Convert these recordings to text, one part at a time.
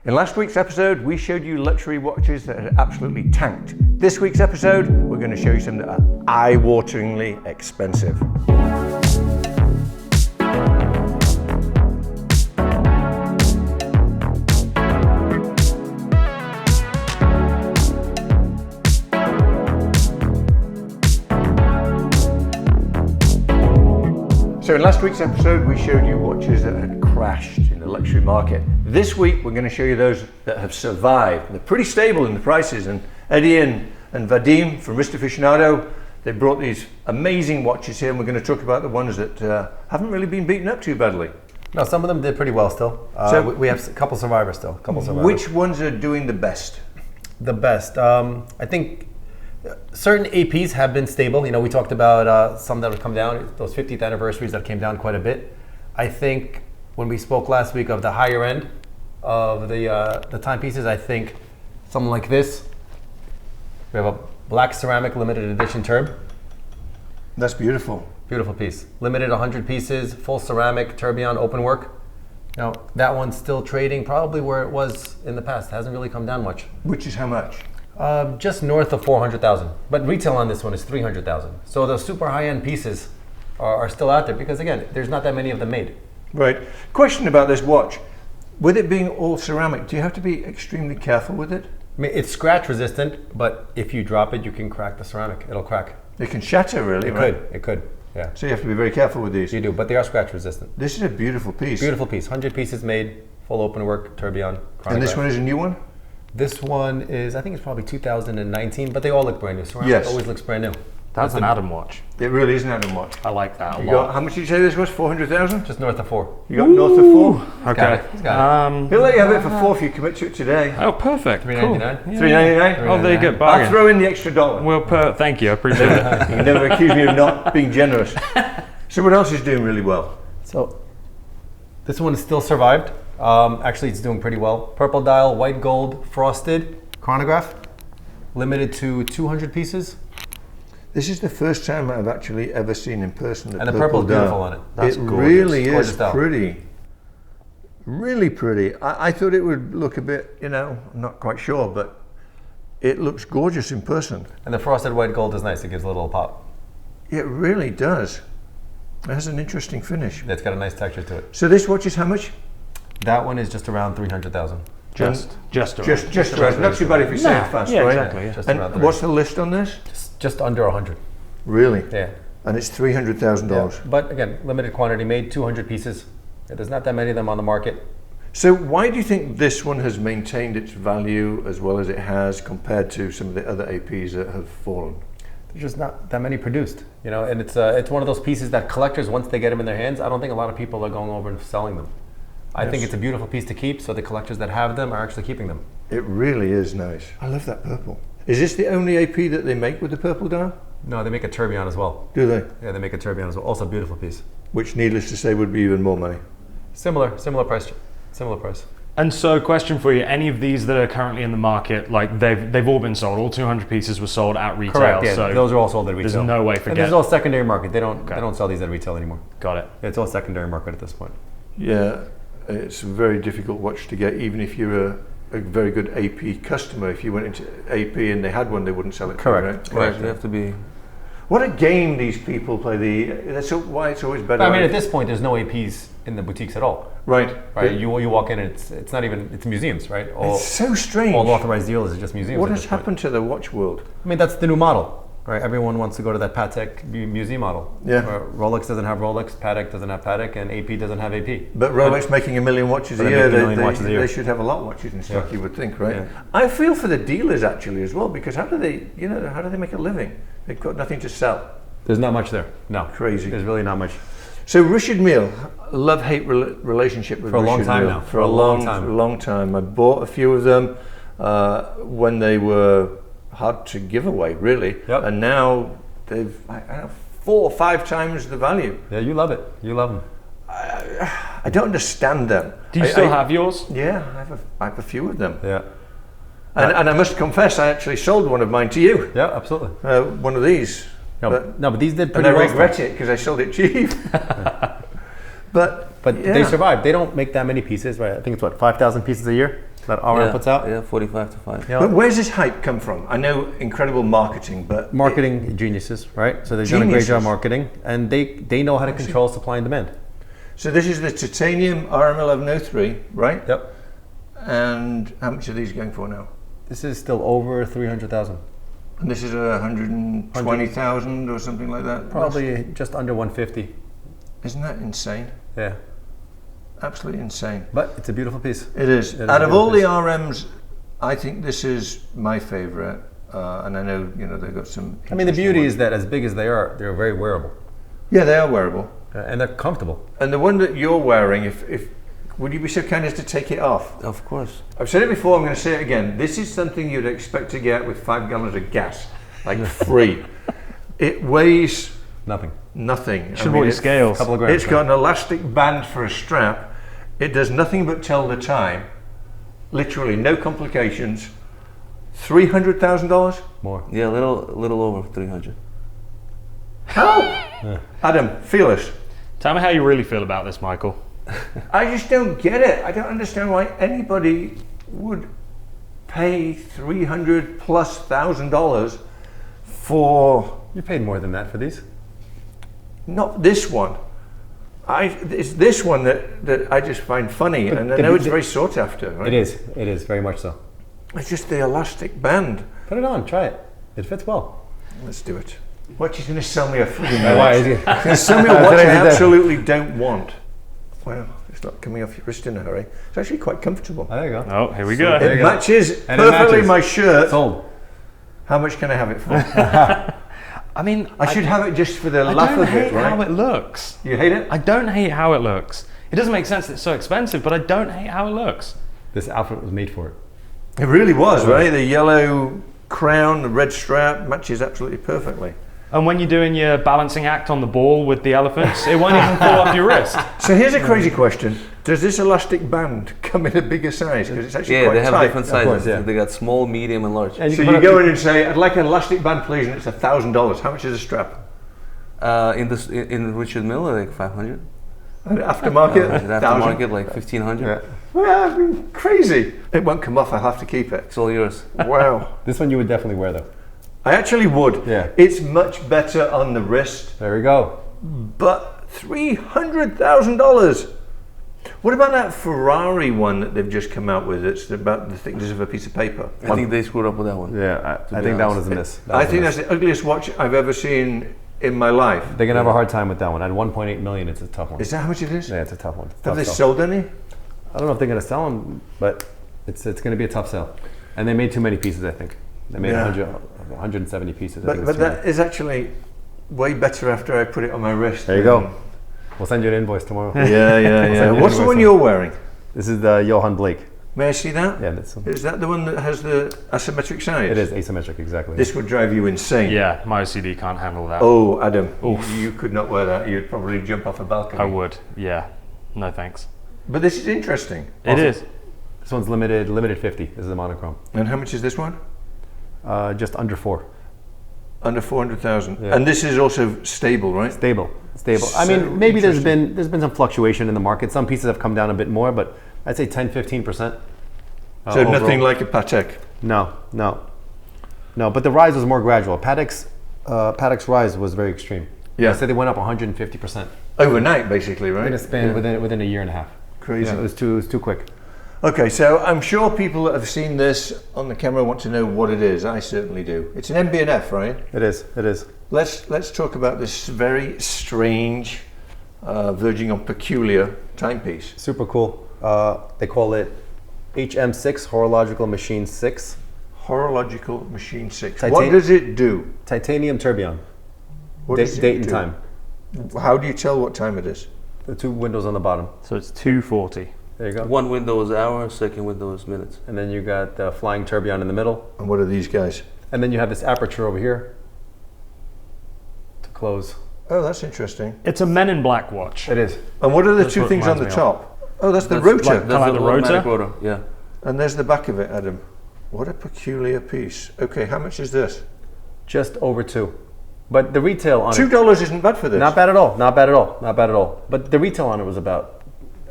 In last week's episode, we showed you luxury watches that had absolutely tanked. This week's episode, we're going to show you some that are eye-wateringly expensive. So in last week's episode, we showed you watches that had crashed in the luxury market. This week, we're going to show you those that have survived. They're pretty stable in the prices, and Eddie and Vadim from Wrist Aficionado, they brought these amazing watches here, and we're going to talk about the ones that haven't really been beaten up too badly. No, some of them did pretty well still. So we have a couple survivors still. Which ones are doing the best? The best. I think certain APs have been stable. You know, we talked about some that have come down, those 50th anniversaries that came down quite a bit. I think when we spoke last week of the higher end of the timepieces, I think something like this. We have a black ceramic limited edition Turb. That's beautiful. Beautiful piece. Limited 100 pieces, full ceramic, Tourbillon, Openworked. Now, that one's still trading probably where it was in the past. It hasn't really come down much. Which is how much? Just north of 400,000, but retail on this one is 300,000. So the super high-end pieces are still out there because, again, there's not that many of them made. Right. Question about this watch. With it being all ceramic, do you have to be extremely careful with it? I mean, it's scratch resistant, but if you drop it, you can crack the ceramic. It'll crack. It can shatter, really, right? It could, yeah. So you have to be very careful with these. You do, but they are scratch resistant. This is a beautiful piece. Beautiful piece. 100 pieces made, full open work, Tourbillon, Chronograph. And this one is a new one? This one is, I think it's probably 2019, but they all look brand new. Ceramic Yes. always looks brand new. That's an Adam watch. It really is an Adam watch. I like that a You lot. got, how much did you say this was? 400,000? Just north of 4. You got north of 4? Okay. He's got it. He'll let you have it for 4 if you commit to it today. Oh, perfect. $399. Cool. $399? Oh, there you go. I'll Bargain. throw in the extra dollar. Well, thank you. I appreciate it. You can never accuse me of not being generous. So what else is doing really well? So this one is still survived. Actually, it's doing pretty well. Purple dial, white gold, frosted, Chronograph, limited to 200 pieces. This is the first time I've actually ever seen in person the And the purple's dial. beautiful on it. That's it gorgeous. really Gorgeous is dial. pretty. Really pretty. I thought it would look a bit, you know, I'm not quite sure, but it looks gorgeous in person. And the frosted white gold is nice. It gives a little pop. It really does. It has an interesting finish. It's got a nice texture to it. So this watch is how much? That one is just around 300,000. Just Around. Not too bad if you say it fast, yeah, right? exactly. Yeah. Just And around the what's the list on this? just under 100. Really? Yeah. And it's $300,000. But again, limited quantity made, 200 pieces. There's not that many of them on the market. So why do you think this one has maintained its value as well as it has compared to some of the other APs that have fallen? There's just not that many produced, you know. And it's one of those pieces that collectors, once they get them in their hands, I don't think a lot of people are going over and selling them. I think it's a beautiful piece to keep, so the collectors that have them are actually keeping them. It really is nice. I love that purple. Is this the only AP that they make with the purple dial? No, they make a Tourbillon as well. Do they? Yeah, they make a Tourbillon as well. Also a beautiful piece. Which, needless to say, would be even more money. Similar price. And so, question for you: any of these that are currently in the market, like they've all been sold. All 200 pieces were sold at retail. Correct. Yeah, so those are all sold at retail. there's no way And this is all secondary market. They don't sell these at retail anymore. Got it. It's all secondary market at this point. Yeah, it's a very difficult watch to get, even if you're a very good AP customer. If you went into AP and they had one, they wouldn't sell it. Correct. Right? They have to be. What a game these people play. That's why it's always better. I mean, at this point, there's no APs in the boutiques at all. Right. You walk in, and it's not even, it's museums, right? It's so strange. All authorized dealers are just museums. What has happened to the watch world? I mean, that's the new model, right? Everyone wants to go to that Patek museum model. Yeah. Rolex doesn't have Rolex, Patek doesn't have Patek, and AP doesn't have AP. But Rolex making 1 million watches a They year, make 1 million watches a year. they should have a lot of watches in stock, Yeah. you would think, right? Yeah. I feel for the dealers actually as well, because how do they make a living? They've got nothing to sell. There's not much there. No. Crazy. There's really not much. So Richard Mille, love-hate relationship with For a long Richard time Mille. now. For a long time. I bought a few of them when they were hard to give away, really. Yep. And now they've 4 or 5 times the value. Yeah, you love it. You love them. I don't understand them. Do you still have yours? Yeah, I have a few of them. Yeah. And I must confess, I actually sold one of mine to you. Yeah, absolutely. One of these. But these did And pretty I well. regret it because I sold it cheap. But yeah. They survive. They don't make that many pieces, right? I think it's 5,000 pieces a year. that RM puts out. Yeah, 45 to 5. Yeah. But where's this hype come from? I know incredible marketing, but Marketing geniuses, right? So they've done a great job Geniuses. marketing, and they know how to control supply and demand. So this is the titanium RM1103, right? Yep. And how much are these going for now? This is still over 300,000. And this is 120,000 or something like that? Probably just under 150. Isn't that insane? Yeah. Absolutely insane. But it's a beautiful piece. It is. It is Out a of good all the piece. RMs, I think this is my favorite. And I know, they've got some. I mean, the interesting beauty ones. is that as big as they are, they're very wearable. Yeah, they are wearable. And they're comfortable. And the one that you're wearing, if would you be so kind as to take it off? Of course. I've said it before, I'm going to say it again. This is something you'd expect to get with 5 gallons of gas, like free. It weighs Nothing. nothing. Should have bought your scales. Couple of grams. It's got an elastic band for a strap. It does nothing but tell the time. Literally, no complications. $300,000? More. Yeah, a little over 300. How? Adam, feel us. Tell me how you really feel about this, Michael. I just don't get it. I don't understand why anybody would pay $300,000+ for You paid more than that for these. not this one. It's this one that I just find funny, But and I the- know it's the- very sought after. Right? It is very much so. It's just the elastic band. Put it on, try it. It fits well. Let's do it. What, she's going to sell me a freaking Why watch? is it? She's going to sell me a watch I Today's the day. absolutely don't want. Well, it's not coming off your wrist in a hurry. It's actually quite comfortable. Oh, there you go. Oh, here we go. There It you go. matches And it perfectly matches. my shirt. Sold. How much can I have it for? I mean, I should have it just for the I laugh don't of hate it, right? how it looks. You hate it? I don't hate how it looks. It doesn't make sense that it's so expensive, but I don't hate how it looks. This outfit was made for it. It really was, right? The yellow crown, the red strap matches absolutely perfectly. And when you're doing your balancing act on the ball with the elephants, it won't even fall off your wrist. So here's a crazy question. Does this elastic band come in a bigger size? Because it's actually Yeah, quite they have tight. different Of sizes. course, yeah. They got small, medium, and large. And So can you put go it- in and say, I'd like an elastic band, please, and it's $1,000. How much is a strap? In Richard Mille, like 500. An aftermarket? Aftermarket, like 1500. Yeah. Well, I mean, crazy. It won't come off. I'll have to keep it. It's all yours. Wow. This one you would definitely wear though. I actually would. Yeah. It's much better on the wrist, There we go. but $300,000. What about that Ferrari one that they've just come out with? It's about the thickness of a piece of paper. I think they screwed up with that one. Yeah, I be think that one honest. is a miss. I think that's the ugliest watch I've ever seen in my life. They're gonna have a hard time with that one. At 1.8 million, it's a tough one. Is that how much it is? Yeah, it's a tough one. It's a Have tough they sell. sold any? I don't know if they're gonna sell them, but it's gonna be a tough sell. And they made too many pieces, I think. They made Yeah. 170 pieces. I But, think but it's too that is actually way better after I put it on my wrist. There you go. We'll send you an invoice tomorrow. Yeah, yeah, yeah. What's the one you're wearing? This is the Johan Blake. May I see that? Yeah, that's, Is that the one that has the asymmetric size? it is asymmetric, exactly. This would drive you insane. Yeah, my OCD can't handle that. Oh, Adam, Oof. you could not wear that. You'd probably jump off a balcony. I would, yeah. No thanks. But this is interesting. It is. This one's limited 50. This is a monochrome. And how much is this one? Just under 4. Under 400,000. Yeah. And this is also stable, right? Stable. I So mean, maybe there's interesting. been some fluctuation in the market. Some pieces have come down a bit more, but I'd say 10-15%. So nothing like a Patek. No. But the rise was more gradual. Patek's rise was very extreme. Yeah. I said they went up 150%. Overnight, basically, right? In a span within a year and a half. Crazy. Yeah, it was too quick. Okay, so I'm sure people that have seen this on the camera want to know what it is. I certainly do. It's an MB&F, right? It is. Let's talk about this very strange, verging on peculiar timepiece. Super cool. They call it HM6, Horological Machine 6. Horological Machine 6. Titan- What does it do? Titanium tourbillon. What does it Date and do? time. How do you tell what time it is? The 2 windows on the bottom. So it's 240. There you go. One window is hours, second window is minutes. And then you got the flying tourbillon in the middle. And what are these guys? And then you have this aperture over here to close. Oh, that's interesting. It's a Men in Black watch. It is. And what are the That's two what things on the reminds me top? Oh, that's the That's rotor. That's Kinda like the automatic rotor? rotor. Yeah. And there's the back of it, Adam. What a peculiar piece. Okay, how much is this? Just over 2. But the retail on it, $2 isn't bad for this. not bad at all. But the retail on it was about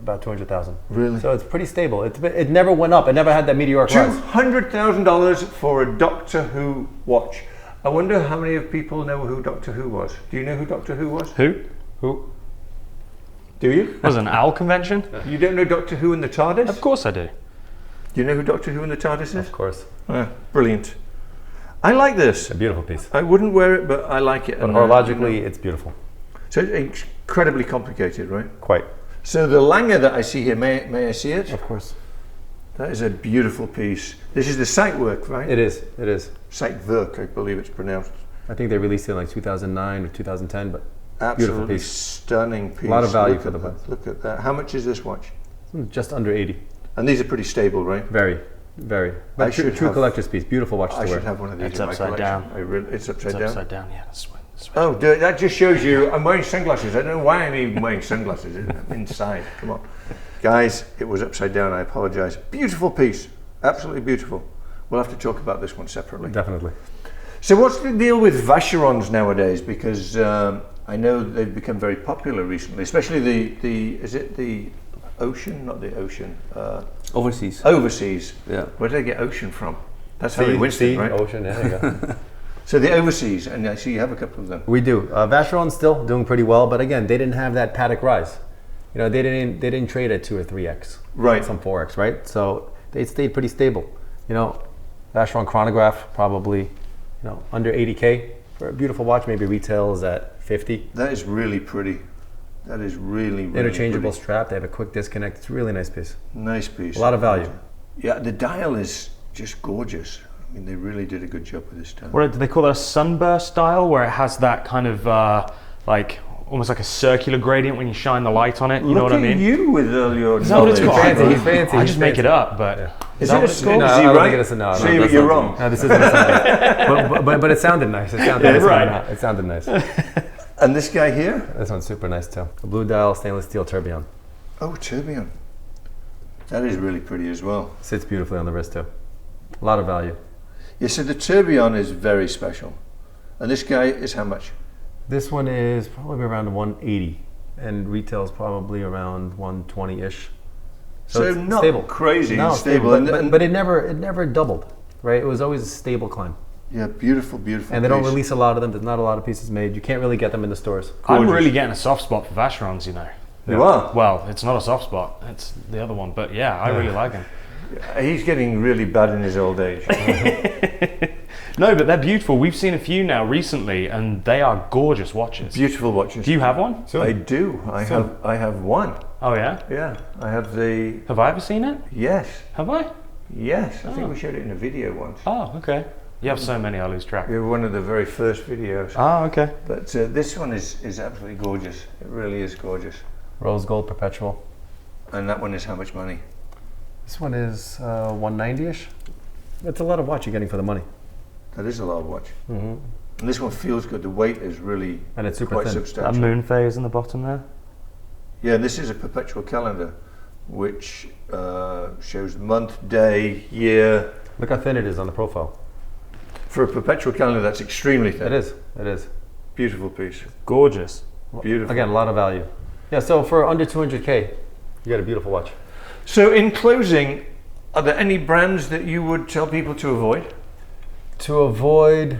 about 200,000. Really? So it's pretty stable. It never went up. It never had that meteoric rise. $200,000 for a Doctor Who watch. I wonder how many of people know who Doctor Who was. Do you know who Doctor Who was? Who? Do you? Was it an owl convention? You don't know Doctor Who and the TARDIS? Of course I do. Do you know who Doctor Who and the TARDIS is? Of course. Brilliant. I like this. A beautiful piece. I wouldn't wear it, but I like it. But And, horologically, it's beautiful. So it's incredibly complicated, right? Quite. So the Lange that I see here, may I see it? Of course. That is a beautiful piece. This is the Zeitwork, right? It is. Zeitwork, I believe it's pronounced. I think they released it in like 2009 or 2010, but Absolutely beautiful piece. Stunning piece. A lot of value Look for at the that. price. Look at that. How much is this watch? Just under 80. And these are pretty stable, right? Very. But true collector's piece. Beautiful watch to I wear. should have one of these It's in my upside collection. down. It's upside It's down? upside down, yeah. That's Oh, that just shows you I'm wearing sunglasses. I don't know why I'm even wearing sunglasses. I'm inside. Come on. Guys, it was upside down. I apologize. Beautiful piece. Absolutely beautiful. We'll have to talk about this one separately. Definitely. So what's the deal with Vacherons nowadays? Because I know they've become very popular recently, especially is it the Ocean? Not the Ocean. Overseas. Overseas. Yeah. Where did they get Ocean from? That's Harry Winston, right? Ocean, there you go. So the Overseas, and I see you have a couple of them. We do. Vacheron's still doing pretty well, but again, they didn't have that paddock rise. You know, they didn't trade at 2 or 3x, Right. Some 4x, right? So they stayed pretty stable. You know, Vacheron Chronograph probably, under 80K for a beautiful watch. Maybe retails at 50. That is really pretty. That is really, really Interchangeable pretty. strap. They have a quick disconnect. It's a really nice piece. Nice piece. A lot of value. Yeah, the dial is just gorgeous. I mean, they really did a good job with this dial. What do they call it? A sunburst style, where it has that kind of like almost like a circular gradient when you shine the light on it. You know what I mean? Look at you with all your Is that what it's knowledge. called? He's fancy. I just make it up, but Is that it what a it's called? No, I is he don't right? think it's a no. See, that's you're not- wrong. No, this isn't a sunburst. but it sounded nice. It sounded nice. Right. It sounded nice. And this guy here? This one's super nice too. A blue dial stainless steel tourbillon. Oh, Tourbillon. That is really pretty as well. Sits beautifully on the wrist too. A lot of value. Yeah, so the Tourbillon is very special. And this guy is how much? This one is probably around 180 and retails probably around 120-ish. So it's not stable. crazy, No, stable. But it never doubled, right? It was always a stable climb. Yeah, beautiful, beautiful. And they don't piece. release a lot of them. There's not a lot of pieces made. You can't really get them in the stores. I'm Gorgeous. really getting a soft spot for Vacherons, you know. You are? Well, it's not a soft spot. It's the other one, but yeah, I really like them. He's getting really bad in his old age. No, but they're beautiful. We've seen a few now recently, and they are gorgeous watches. Beautiful watches. Do you have one? I do. I have one. Oh yeah. Yeah, I have the. Have I ever seen it? Yes, Have I? yes. I think we showed it in a video once. Oh, okay. You have so many, I lose track. You're one of the very first videos. Oh, okay. But this one is absolutely gorgeous. It really is gorgeous. Rose gold perpetual. And that one is how much money? This one is 190-ish. That's a lot of watch you're getting for the money. That is a lot of watch. Mm-hmm. And this one feels good. The weight is really And it's super quite thin. That substantial. moon phase in the bottom there. Yeah, and this is a perpetual calendar, which shows month, day, year. Look how thin it is on the profile. For a perpetual calendar, that's extremely thin. It is. Beautiful piece. Gorgeous. Beautiful. Again, a lot of value. Yeah, so for under 200K, you got a beautiful watch. So in closing, are there any brands that you would tell people to avoid? To avoid,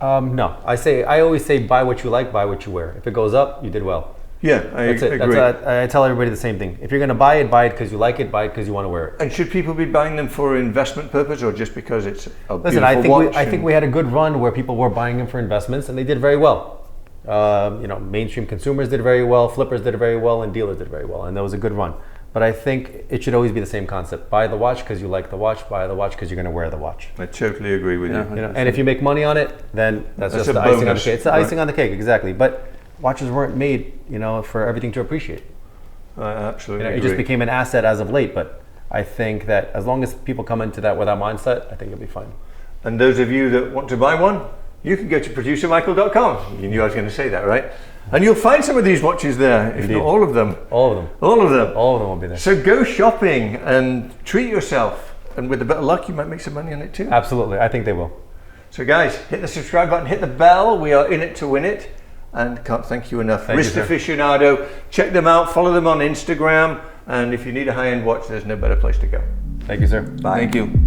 no. I always say buy what you like, buy what you wear. If it goes up, you did well. Yeah, I That's it. agree. I tell everybody the same thing. If you're going to buy it because you like it, buy it because you want to wear it. And should people be buying them for investment purpose or just because it's a Listen, beautiful watch? I think we had a good run where people were buying them for investments, and they did very well. Mainstream consumers did very well, flippers did very well, and dealers did very well, and that was a good run. But I think it should always be the same concept: buy the watch because you like the watch, buy the watch because you're going to wear the watch. I totally agree with you. And if you make money on it, then that's just a the icing on the bonus, cake. It's the right. icing on the cake, exactly. But watches weren't made, for everything to appreciate. I absolutely It agree. just became an asset as of late. But I think that as long as people come into that with that mindset, I think it'll be fine. And those of you that want to buy one, you can go to producermichael.com. You knew I was going to say that, right? And you'll find some of these watches there, if Indeed. not all of them. All of them. All of them. All of them will be there. So go shopping and treat yourself. And with a bit of luck, you might make some money on it too. Absolutely. I think they will. So guys, hit the subscribe button, hit the bell. We are in it to win it. And can't thank you enough. Thank you, Wrist sir. Aficionado. Check them out. Follow them on Instagram. And if you need a high-end watch, there's no better place to go. Thank you, sir. Bye. Thank you.